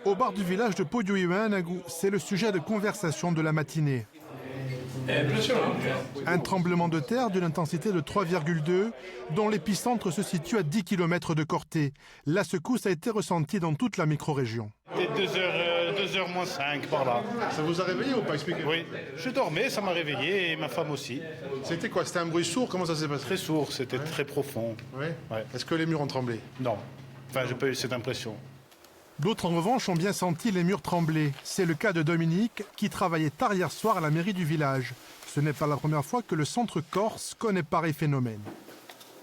Au bar du village de Poyoiwanagou, c'est le sujet de conversation de la matinée. Un tremblement de terre d'une intensité de 3,2, dont l'épicentre se situe à 10 km de Corté. La secousse a été ressentie dans toute la micro-région. C'était 2h moins 5 par là. Ça vous a réveillé ou pas? Expliquez. Oui, je dormais, ça m'a réveillé et ma femme aussi. C'était quoi? C'était un bruit sourd? Comment ça s'est passé? Très sourd, c'était très profond. Ouais. Ouais. Est-ce que les murs ont tremblé? Non, enfin j'ai pas eu cette impression. D'autres, en revanche, ont bien senti les murs trembler. C'est le cas de Dominique, qui travaillait tard hier soir à la mairie du village. Ce n'est pas la première fois que le centre corse connaît pareil phénomène.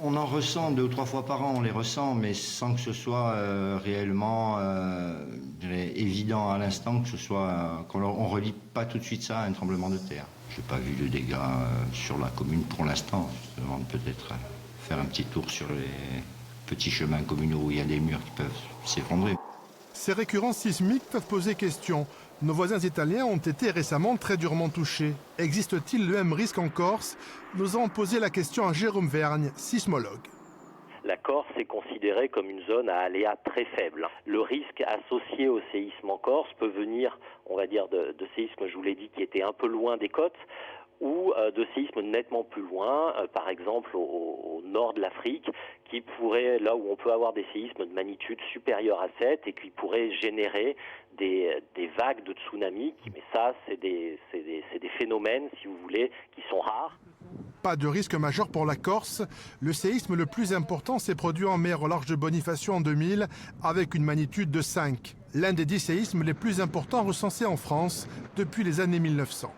On en ressent 2 ou 3 fois par an, on les ressent, mais sans que ce soit réellement évident à l'instant, que ce soit qu'on ne relie pas tout de suite ça à un tremblement de terre. Je n'ai pas vu de dégâts sur la commune pour l'instant. Je me demande peut-être faire un petit tour sur les petits chemins communaux où il y a des murs qui peuvent s'effondrer. Ces récurrences sismiques peuvent poser question. Nos voisins italiens ont été récemment très durement touchés. Existe-t-il le même risque en Corse? Nous avons posé la question à Jérôme Vergne, sismologue. La Corse est considérée comme une zone à aléa très faible. Le risque associé au séisme en Corse peut venir, on va dire, de séismes, je vous l'ai dit, qui étaient un peu loin des côtes, ou de séismes nettement plus loin, par exemple au nord de l'Afrique, qui pourrait, là où on peut avoir des séismes de magnitude supérieure à 7 et qui pourraient générer des vagues de tsunamis. Mais ça, c'est des phénomènes, si vous voulez, qui sont rares. Pas de risque majeur pour la Corse. Le séisme le plus important s'est produit en mer au large de Bonifacio en 2000 avec une magnitude de 5. L'un des 10 séismes les plus importants recensés en France depuis les années 1900.